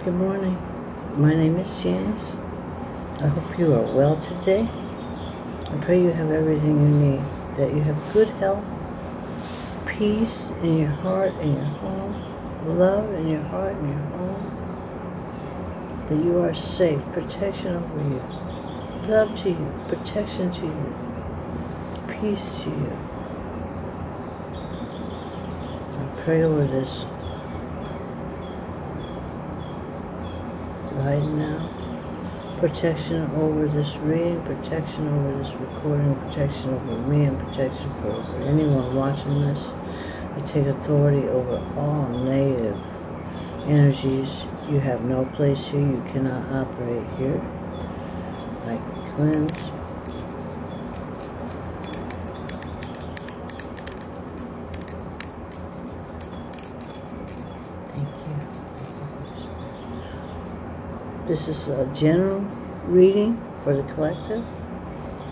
Good morning. My name is Janice. I hope you are well today. I pray you have everything you need, that you have good health, peace in your heart and your home, love in your heart and your home, that you are safe, protection over you, love to you, protection to you, peace to you. I pray over this right now. Protection over this reading, protection over this recording, protection over me, and protection for anyone watching this. I take authority over all negative energies. You have no place here. You cannot operate here. I cleanse. This is a general reading for the collective.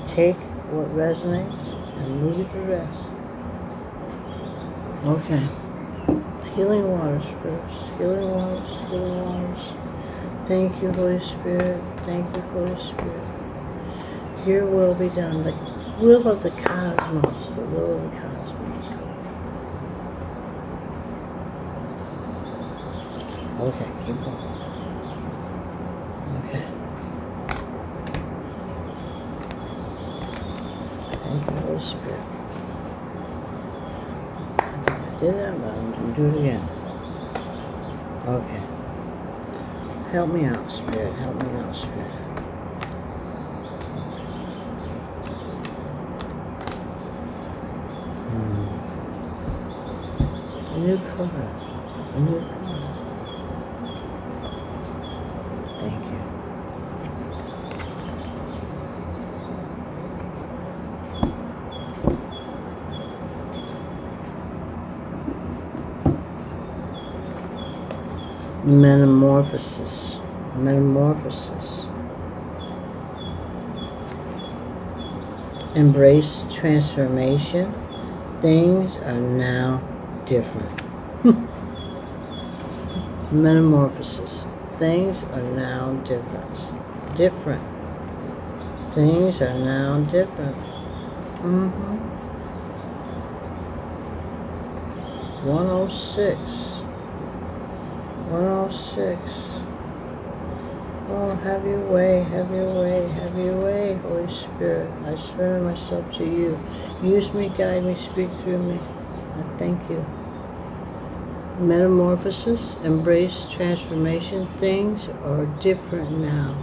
Take what resonates and leave the rest. Okay. Healing waters first. Healing waters, healing waters. Thank you, Holy Spirit. Thank you, Holy Spirit. Your will be done. The will of the cosmos. The will of the cosmos. Okay, keep going. Okay. Thank you, Holy Spirit. I did that, but I'm going to do it again. Okay. Help me out, Spirit. Help me out, Spirit. A new color. A new color. Thank you. Metamorphosis. Metamorphosis. Embrace transformation. Things are now different. Metamorphosis. Things are now different. Different. Things are now different. 106. 106. Oh, have your way, have your way, have your way, Holy Spirit. I surrender myself to you. Use me, guide me, speak through me. I thank you. Metamorphosis, embrace transformation. Things are different now.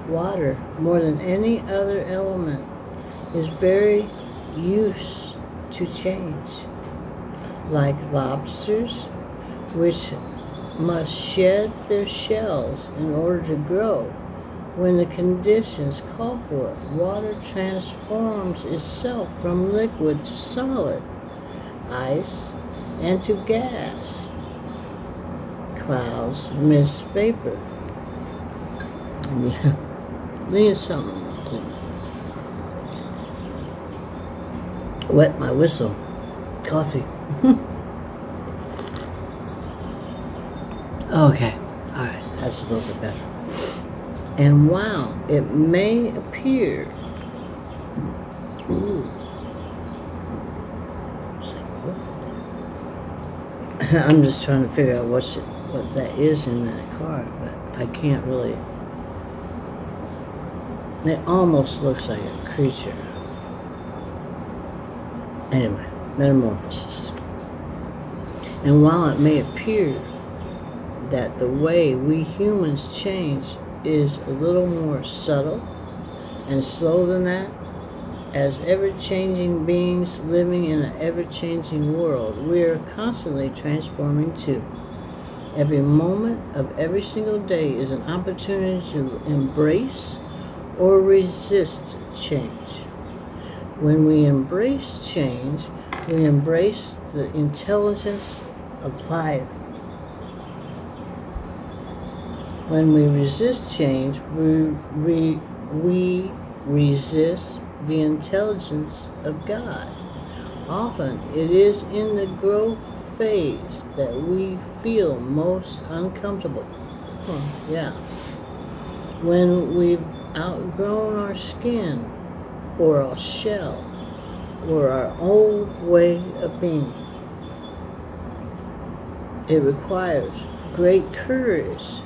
Water, more than any other element, is very used to change. Like lobsters, which must shed their shells in order to grow. When the conditions call for it, water transforms itself from liquid to solid, ice, and to gas, clouds, mist, vapor. I need something to wet my whistle. Coffee. Okay, alright, that's a little bit better. And while it may appear, I'm just trying to figure out what that is in that card, but I can't really. It almost looks like a creature. Anyway, metamorphosis. And while it may appear that the way we humans change is a little more subtle and slow than that, as ever-changing beings living in an ever-changing world, we are constantly transforming too. Every moment of every single day is an opportunity to embrace or resist change. When we embrace change, we embrace the intelligence of life. When we resist change, we resist the intelligence of God. Often it is in the growth phase that we feel most uncomfortable. one, yeah. When we've outgrown our skin or our shell or our old way of being, it requires great courage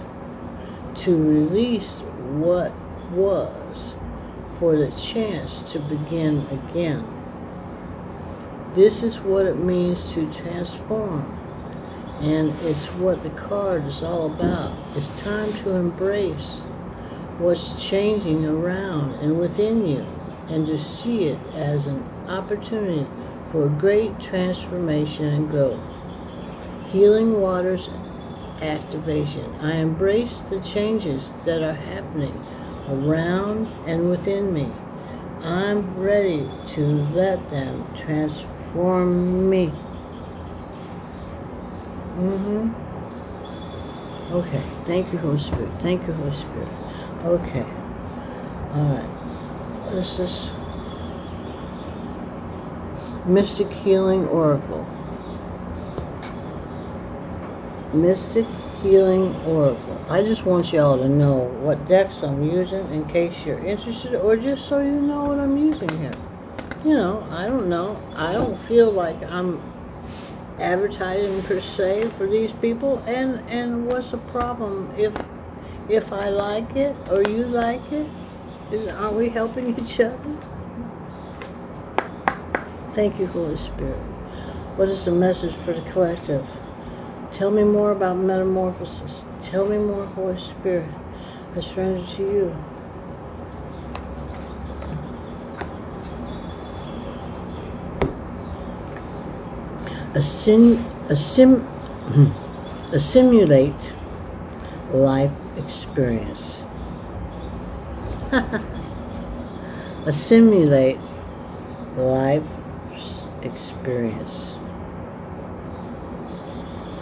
to release what was for the chance to begin again. This is what it means to transform, and it's what the card is all about. It's time to embrace what's changing around and within you, and to see it as an opportunity for great transformation and growth. Healing waters activation. I embrace the changes that are happening around and within me. I'm ready to let them transform me. Okay. Thank you, Holy Spirit. Thank you, Holy Spirit. Okay. All right. What is this? Mystic Healing Oracle. Mystic Healing Oracle. I just want y'all to know what decks I'm using in case you're interested, or just so you know what I'm using here. You know, I don't know. I don't feel like I'm advertising per se for these people, and what's the problem if I like it or you like it? Aren't we helping each other? Thank you, Holy Spirit. What is the message for the collective? Tell me more about metamorphosis. Tell me more, Holy Spirit. I surrender to you. Assimilate life experience. Assimilate life's experience.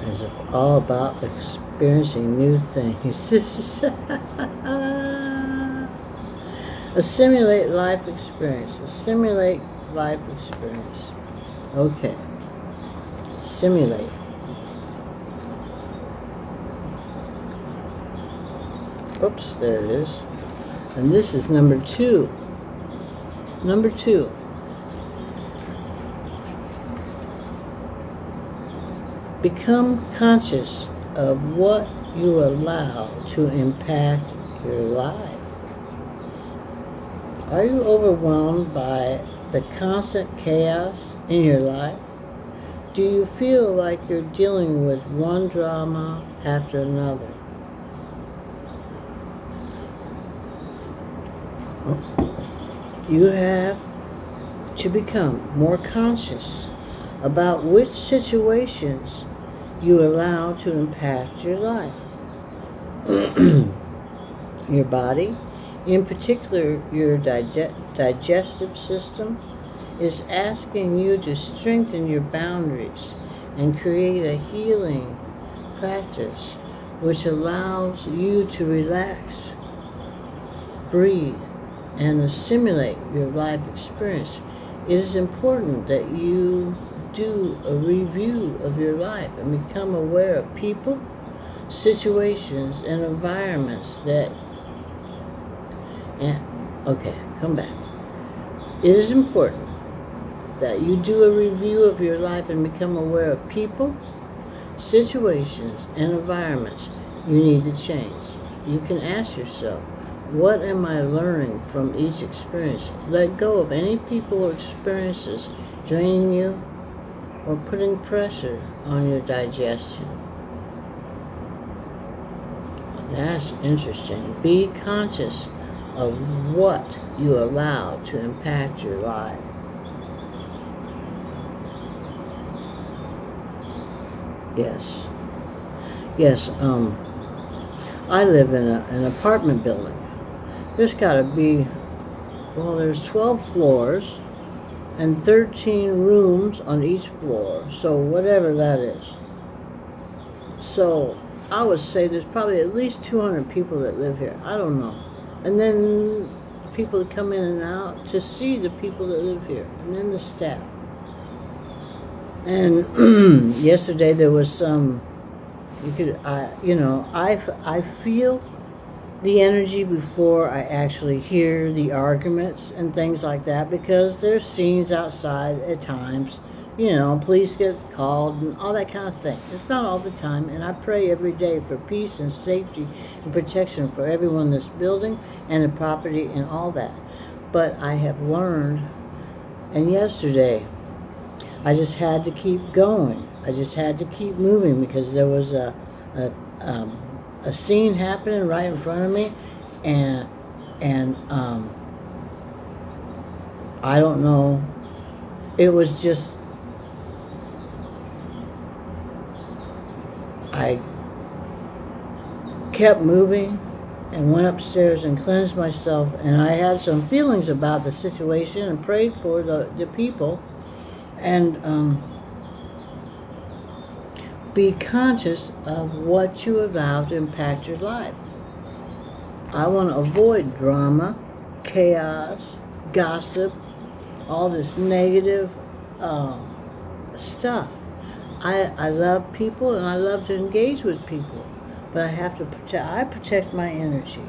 It's all about experiencing new things. Assimilate life experience. Assimilate life experience. Okay. Simulate. Oops, there it is. And this is number 2. Number 2. Become conscious of what you allow to impact your life. Are you overwhelmed by the constant chaos in your life? Do you feel like you're dealing with one drama after another? You have to become more conscious about which situations you allow to impact your life. Your body, in particular your digestive system, is asking you to strengthen your boundaries and create a healing practice which allows you to relax, breathe, and assimilate your life experience. It is important that you do a review of your life and become aware of people, situations, and environments that... come back. It is important that you do a review of your life and become aware of people, situations, and environments you need to change. You can ask yourself, what am I learning from each experience? Let go of any people or experiences draining you or putting pressure on your digestion. That's interesting. Be conscious of what you allow to impact your life. Yes, I live in an apartment building. There's got to be, there's 12 floors and 13 rooms on each floor, so whatever that is. So I would say there's probably at least 200 people that live here. I don't know. And then people that come in and out to see the people that live here, and then the staff. And yesterday there was some I feel the energy before I actually hear the arguments and things like that, because there's scenes outside at times. Police get called and all that kind of thing. It's not all the time, and I pray every day for peace and safety and protection for everyone in this building and the property and all that. But I have learned, and yesterday, I just had to keep going. I just had to keep moving, because there was a scene happening right in front of me, and I don't know. It was just, I kept moving and went upstairs and cleansed myself, and I had some feelings about the situation and prayed for the people, and be conscious of what you allow to impact your life. I want to avoid drama, chaos, gossip, all this negative stuff. I love people, and I love to engage with people, but I have to protect my energy.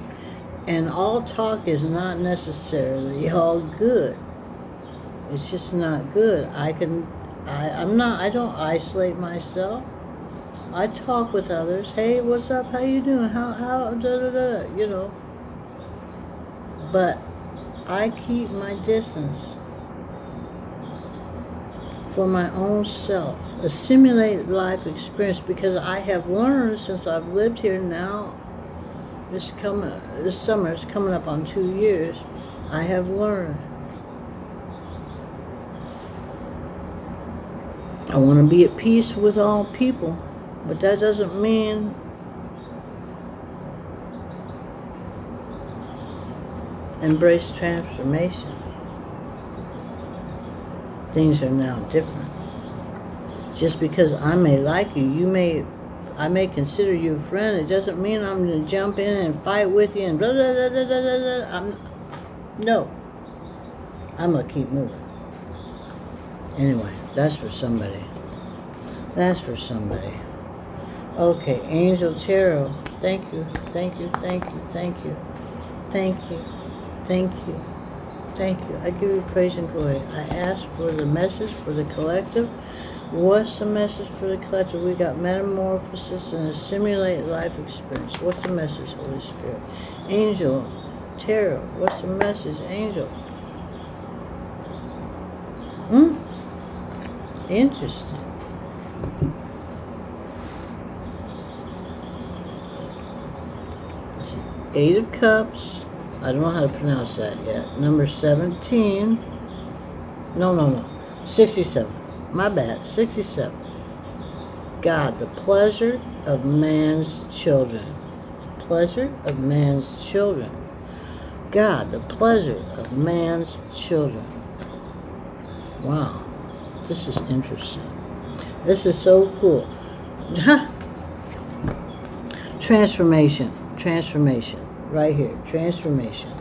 And all talk is not necessarily all good. It's just not good. I don't isolate myself. I talk with others. Hey, what's up? How you doing? How But I keep my distance for my own self. Assimilate life experience, because I have learned since I've lived here now. This summer is coming up on 2 years. I have learned. I want to be at peace with all people. But that doesn't mean embrace transformation. Things are now different. Just because I may like you, I may consider you a friend, it doesn't mean I'm going to jump in and fight with you and blah, blah, blah, blah, blah, blah. No. I'm going to keep moving. Anyway, that's for somebody. Okay, Angel Tarot, thank you. I give you praise and glory. I ask for the message for the collective. What's the message for the collective? We got Metamorphosis and Assimilate life experience. What's the message, Holy Spirit? Angel Tarot, what's the message, Angel? Interesting. Eight of Cups. I don't know how to pronounce that yet. Number 17. No. 67. My bad. 67. God, the pleasure of man's children. Pleasure of man's children. God, the pleasure of man's children. Wow. This is interesting. This is so cool. Transformation. Right here. Transformation.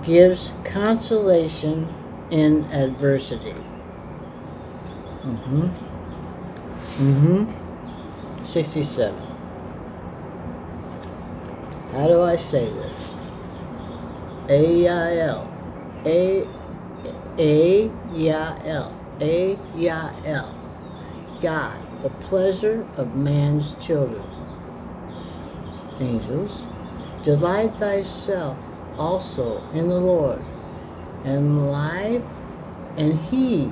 Gives consolation in adversity. 67. How do I say this? Eyael. Eyael. God, the pleasure of man's children. Angels, delight thyself also in the Lord, and he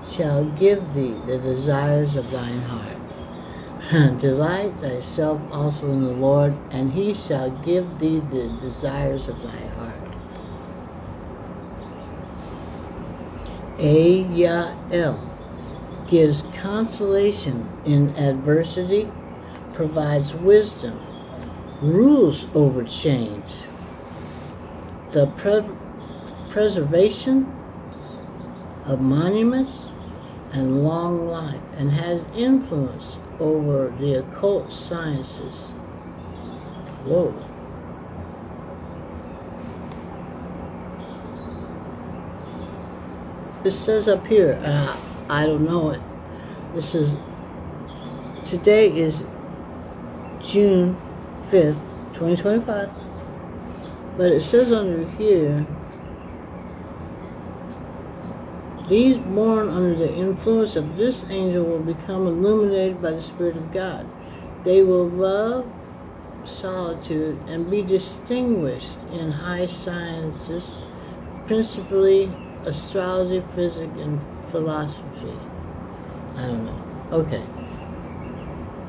shall give thee the desires of thine heart. Delight thyself also in the Lord, and he shall give thee the desires of thy heart. Eyael gives consolation in adversity, provides wisdom, rules over change, the preservation of monuments and long life, and has influence over the occult sciences. Whoa. This says up here, I don't know it. Today is June 5th, 2025. But it says under here, these born under the influence of this angel will become illuminated by the Spirit of God. They will love solitude and be distinguished in high sciences, principally astrology, physics, and philosophy. I don't know. Okay.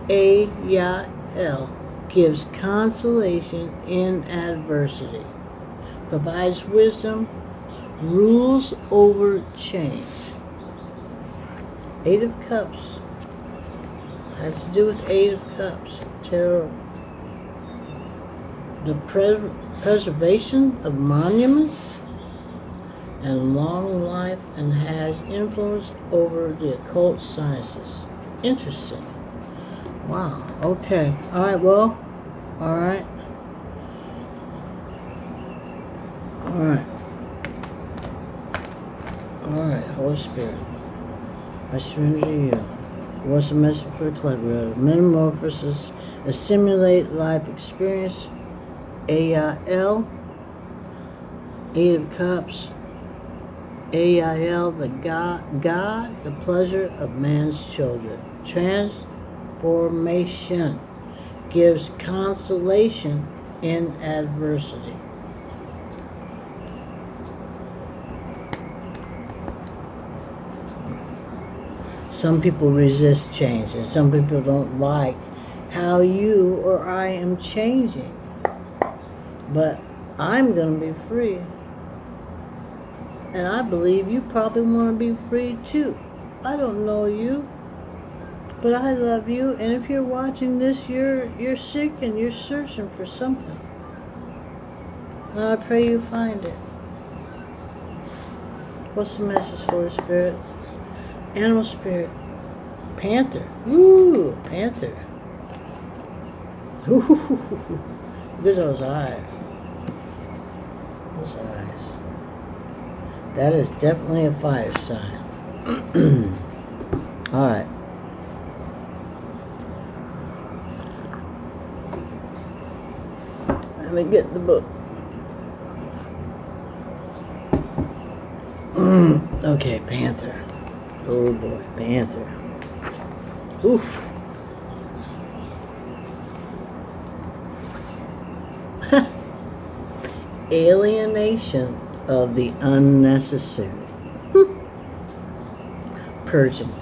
Eyael gives consolation in adversity, provides wisdom, rules over change. Eight of Cups has to do with Eight of Cups. Tarot. The preservation of monuments and long life, and has influence over the occult sciences. Interesting. Wow. Okay. All right. Well. All right. All right. All right. Holy Spirit, I surrender to you. What's the message for the collective? Metamorphosis, Assimilate life experience. Eyael, Eight of Cups. Eyael, the God, the pleasure of man's children. Transformation gives consolation in adversity. Some people resist change, and some people don't like how you or I am changing. But I'm going to be free. And I believe you probably want to be free too. I don't know you, but I love you. And if you're watching this, you're sick and you're searching for something. And I pray you find it. What's the message, Holy Spirit? Animal spirit. Panther. Woo! Panther. Ooh. Look at those eyes. Those eyes. That is definitely a fire sign. All right. Let me get the book. Okay, Panther. Oh boy, Panther. Oof. Alienation of the unnecessary. Purging.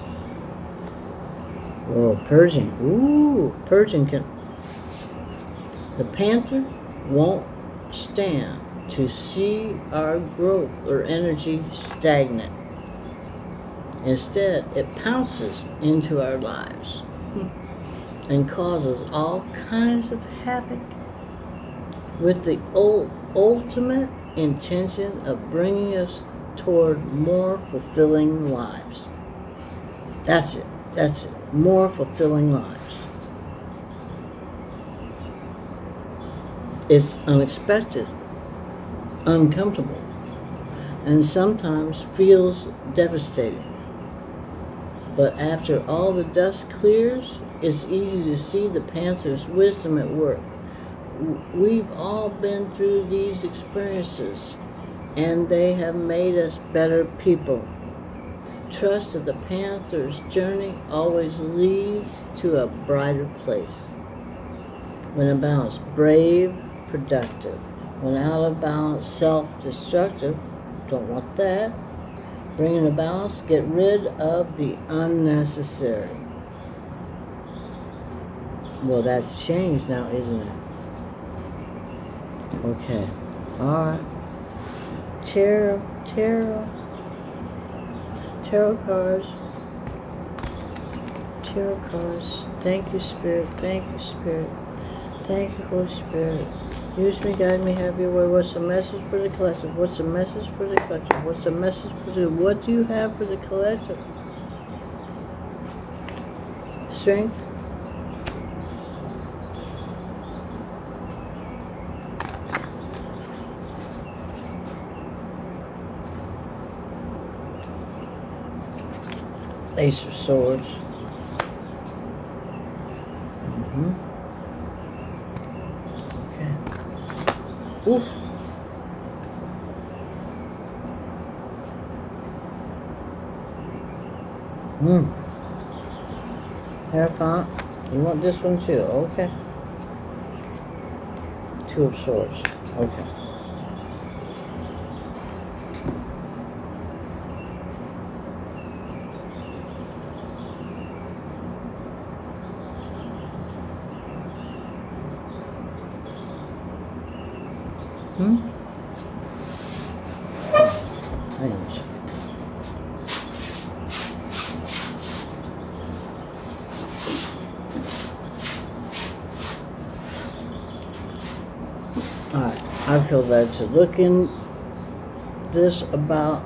Oh, purging. Ooh, purging can. The Panther won't stand to see our growth or energy stagnant. Instead, it pounces into our lives and causes all kinds of havoc with the ultimate intention of bringing us toward more fulfilling lives. That's it. That's it. More fulfilling lives. It's unexpected, uncomfortable, and sometimes feels devastating. But after all the dust clears, it's easy to see the Panther's wisdom at work. We've all been through these experiences, and they have made us better people. Trust that the Panther's journey always leads to a brighter place. When in balance, brave, productive. When out of balance, self-destructive. Don't want that. Bring in a balance, get rid of the unnecessary. Well, that's changed now, isn't it? Okay. All right. Tarot cards. Tarot cards. Thank you, Spirit. Thank you, Spirit. Thank you, Holy Spirit. Use me, guide me, have your way. What's the message for the collective? What's the message for the collective? What's the message for the... What do you have for the collective? Strength. Ace of Swords. Oof. Hierophant. You want this one too? Okay. Two of Swords. Okay. Thanks. Alright, I feel led to look in this about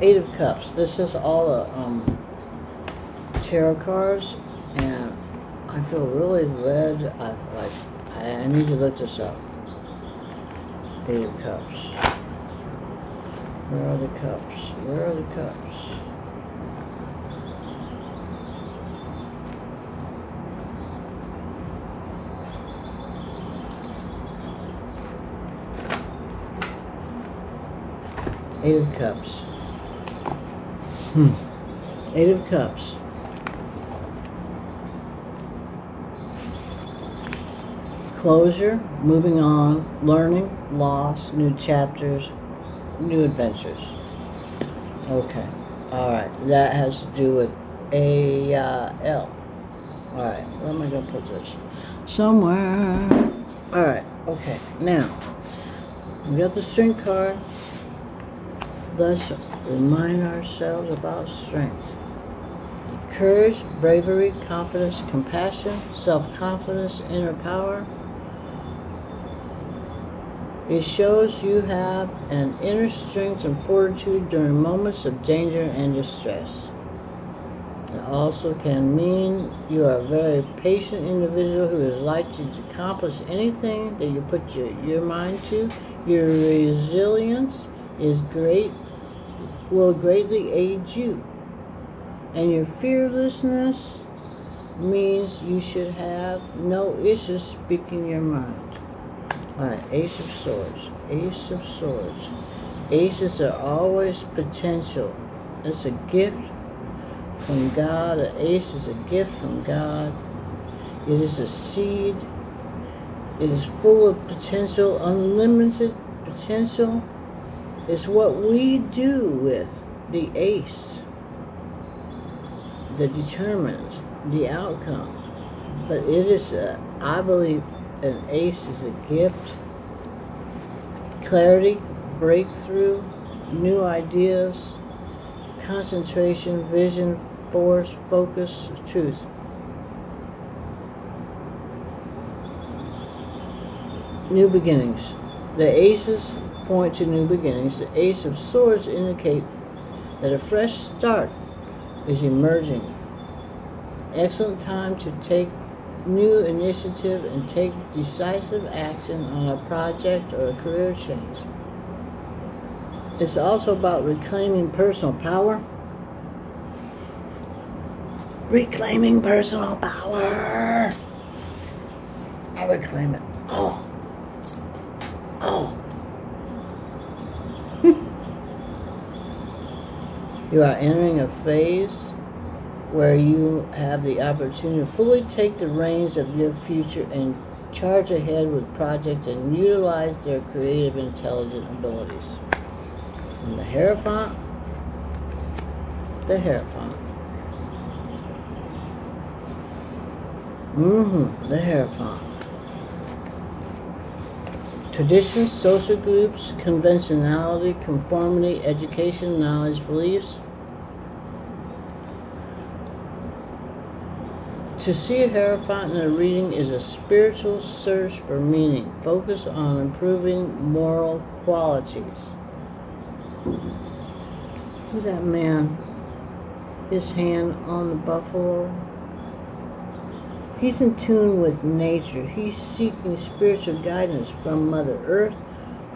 Eight of Cups. This is all the tarot cards, and I feel really led. I need to look this up. Eight of Cups. Where are the cups? Where are the cups? Eight of Cups. Eight of Cups. Closure, moving on, learning, loss, new chapters, new adventures. Okay. Alright. That has to do with Eyael. Alright. Where am I going to put this? Somewhere. Alright. Okay. Now, we got the Strength card. Let's remind ourselves about strength. Courage, bravery, confidence, compassion, self-confidence, inner power. It shows you have an inner strength and fortitude during moments of danger and distress. It also can mean you are a very patient individual who is likely to accomplish anything that you put your mind to. Your resilience is will greatly aid you. And your fearlessness means you should have no issues speaking your mind. Alright, Ace of Swords. Ace of Swords. Aces are always potential. It's a gift from God. An ace is a gift from God. It is a seed. It is full of potential, unlimited potential. It's what we do with the ace that determines the outcome. But it is I believe an ace is a gift, clarity, breakthrough, new ideas, concentration, vision, force, focus, truth. New beginnings. The aces point to new beginnings. The Ace of Swords indicate that a fresh start is emerging. Excellent time to take new initiative and take decisive action on a project or a career change. It's also about reclaiming personal power. Reclaiming personal power. I reclaim it. Oh. You are entering a phase where you have the opportunity to fully take the reins of your future and charge ahead with projects and utilize their creative, intelligent abilities. And the Hierophant. The Hierophant. The Hierophant. Traditions, social groups, conventionality, conformity, education, knowledge, beliefs. To see a Hierophant in a reading is a spiritual search for meaning. Focus on improving moral qualities. Look at that man. His hand on the buffalo. He's in tune with nature. He's seeking spiritual guidance from Mother Earth,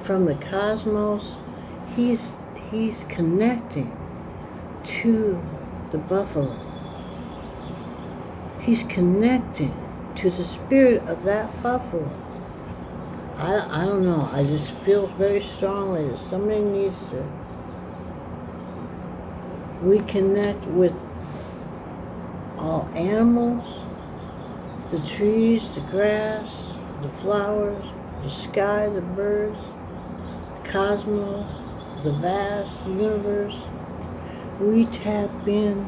from the cosmos. He's connecting to the buffalo. He's connecting to the spirit of that buffalo. I don't know. I just feel very strongly that somebody needs to reconnect with all animals, the trees, the grass, the flowers, the sky, the birds, the cosmos, the vast universe. We tap in,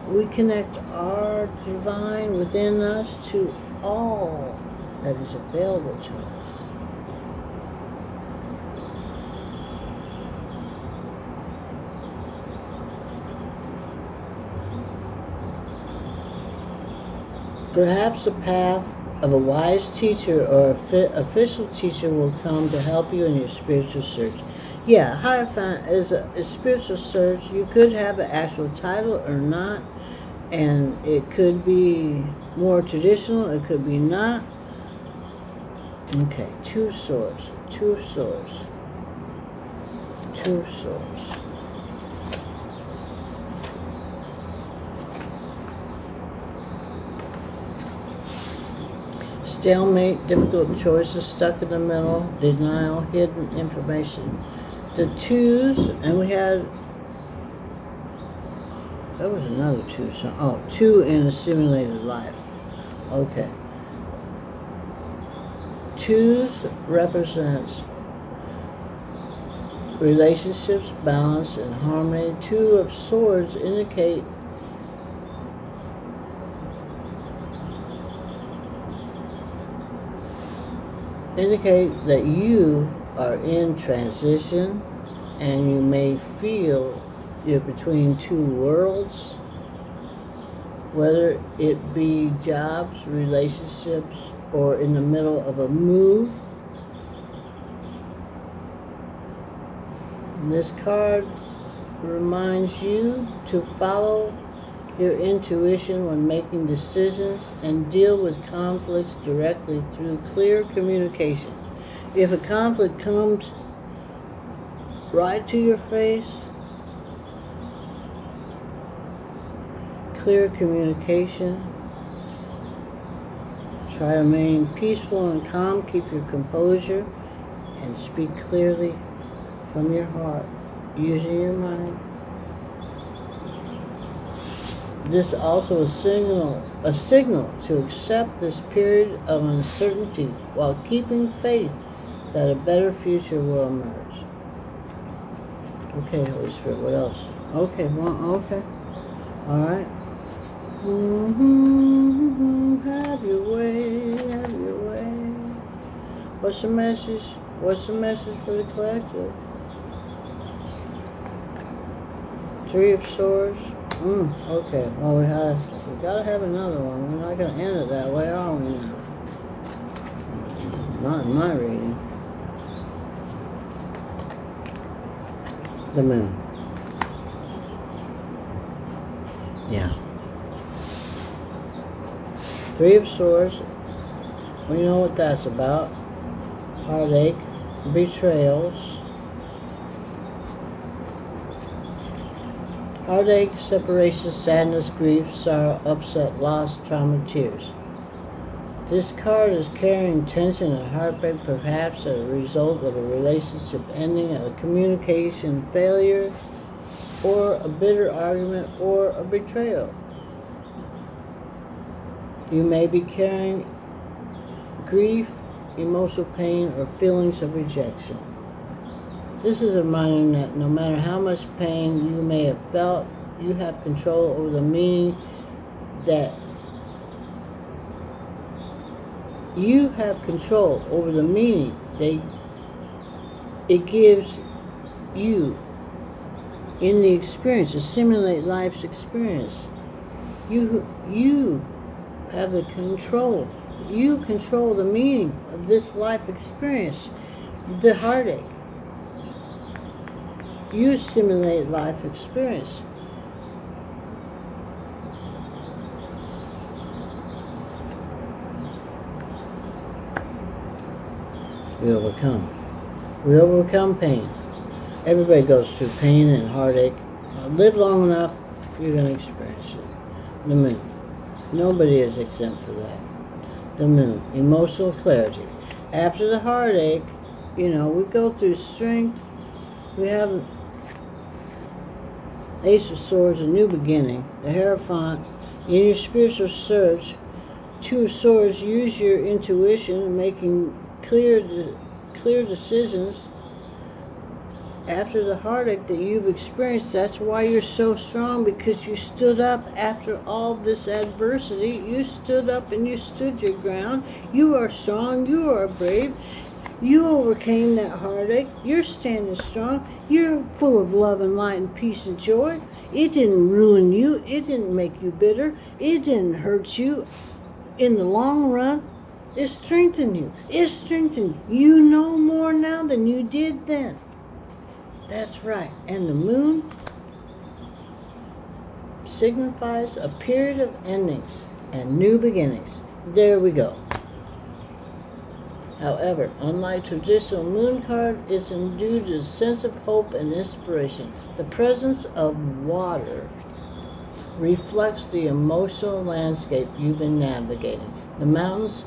we connect our divine within us to all that is available to us. Perhaps the path of a wise teacher or official teacher will come to help you in your spiritual search. Yeah, Hierophant is a spiritual search. You could have an actual title or not, and it could be more traditional, it could be not. Okay, two swords. Stalemate, difficult choices, stuck in the middle, denial, hidden information. The twos, and we had, there was another two, so, two in a simulated life. Okay. Twos represents relationships, balance, and harmony. Two of swords indicate that you are in transition and you may feel you're between two worlds, whether it be jobs, relationships, or in the middle of a move. And this card reminds you to follow your intuition when making decisions and deal with conflicts directly through clear communication. If a conflict comes right to your face, clear communication. Try to remain peaceful and calm, keep your composure, and speak clearly from your heart, using your mind. This also a signal to accept this period of uncertainty while keeping faith that a better future will emerge. Okay, Holy Spirit, what else? Okay, okay. All right. Have your way, have your way. What's the message? What's the message for the collective? Three of Swords. Okay. Well, we gotta have another one. We're not gonna end it that way, are we now? Not in my reading. The Moon. Yeah. Three of Swords. We know what that's about. Heartache, betrayals. Heartache, separation, sadness, grief, sorrow, upset, loss, trauma, tears. This card is carrying tension and heartbreak, perhaps as a result of a relationship ending, a communication failure, or a bitter argument, or a betrayal. You may be carrying grief, emotional pain, or feelings of rejection. This is a reminder that no matter how much pain you may have felt, you have control over the meaning that it gives you in the experience, Assimilate life's experience. You have the control. You control the meaning of this life experience, the heartache. You stimulate life experience. We overcome. We overcome pain. Everybody goes through pain and heartache. Live long enough, you're going to experience it. The Moon. Nobody is exempt from that. The Moon. Emotional clarity. After the heartache, we go through strength. We have Ace of Swords, a new beginning. The Hierophant, in your spiritual search. Two of Swords, use your intuition, making clear decisions. After the heartache that you've experienced, that's why you're so strong, because you stood up after all this adversity. You stood up and you stood your ground. You are strong. You are brave. You overcame that heartache. You're standing strong. You're full of love and light and peace and joy. It didn't ruin you. It didn't make you bitter. It didn't hurt you. In the long run, it strengthened you. It strengthened you. You know more now than you did then. That's right. And the moon signifies a period of endings and new beginnings. There we go. However, unlike traditional moon card, it's endued with a sense of hope and inspiration. The presence of water reflects the emotional landscape you've been navigating. The mountains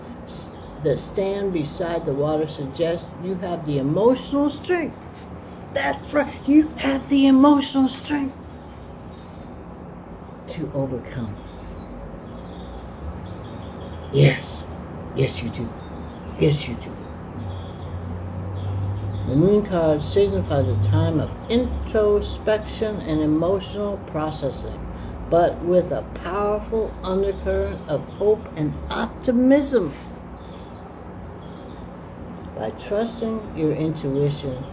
that stand beside the water suggest you have the emotional strength. That's right, you have the emotional strength to overcome. Yes, yes you do. Yes, you do. The moon card signifies a time of introspection and emotional processing, but with a powerful undercurrent of hope and optimism. By trusting your intuition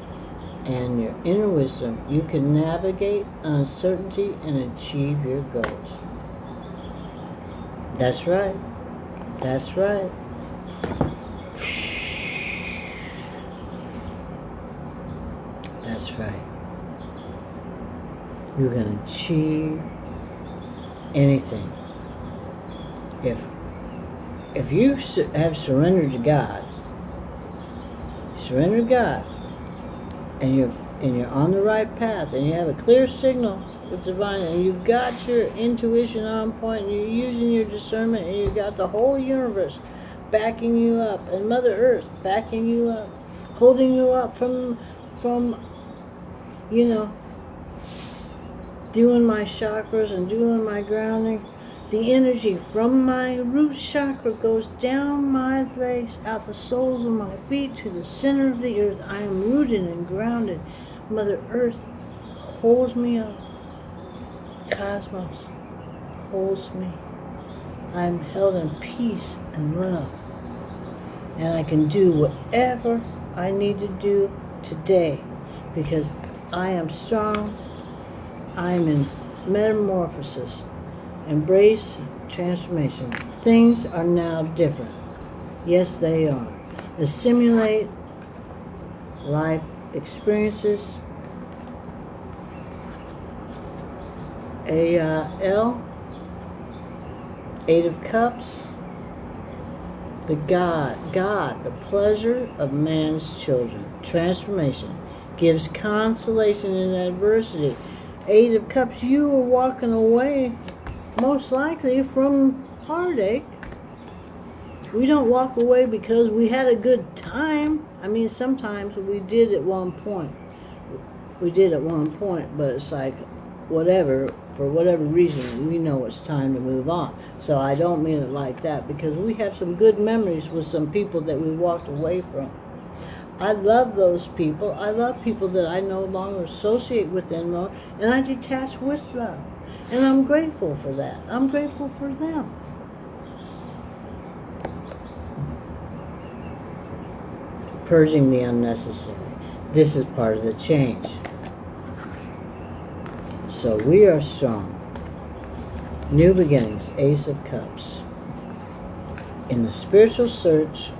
and your inner wisdom, you can navigate uncertainty and achieve your goals. That's right. That's right. That's right. You can achieve anything. If you have surrendered to God, and you're on the right path, and you have a clear signal with divine, and you've got your intuition on point, and you're using your discernment, and you've got the whole universe backing you up, and Mother Earth backing you up, holding you up from doing my chakras and doing my grounding. The energy from my root chakra goes down my legs, out the soles of my feet to the center of the earth. I am rooted and grounded. Mother Earth holds me up. Cosmos holds me. I am held in peace and love. And I can do whatever I need to do today, because I am strong. I am in metamorphosis. Embrace transformation. Things are now different. Yes, they are. Assimilate life experiences. Eyael, Eight of Cups. The God, the pleasure of man's children. Transformation gives consolation in adversity. Eight of Cups, you are walking away, most likely, from heartache. We don't walk away because we had a good time. I mean, sometimes we did at one point. But it's like, whatever, for whatever reason, we know it's time to move on. So I don't mean it like that, because we have some good memories with some people that we walked away from. I love those people. I love people that I no longer associate with anymore, and I detach with them. And I'm grateful for that. I'm grateful for them. Purging the unnecessary. This is part of the change. So we are strong. New beginnings, Ace of Cups. In the spiritual search,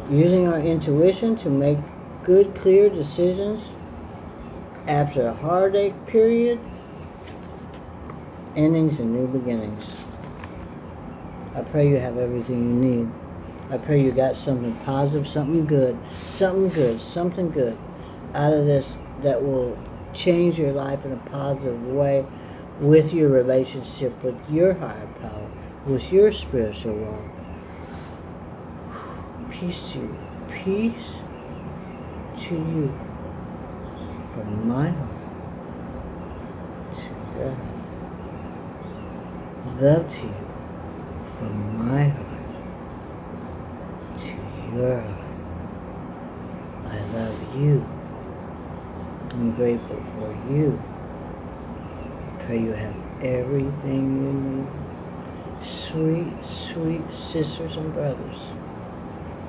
using our intuition to make good, clear decisions after a heartache period, endings and new beginnings. I pray you have everything you need. I pray you got something positive, something good out of this that will change your life in a positive way, with your relationship with your higher power, with your spiritual walk. Peace to you. Peace to you. From my heart to your heart. Love to you. From my heart to your heart. I love you. I'm grateful for you. I pray you have everything you need. Sweet, sweet sisters and brothers.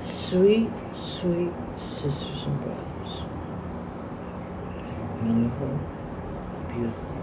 Sweet, sweet sisters and brothers. Have a wonderful, beautiful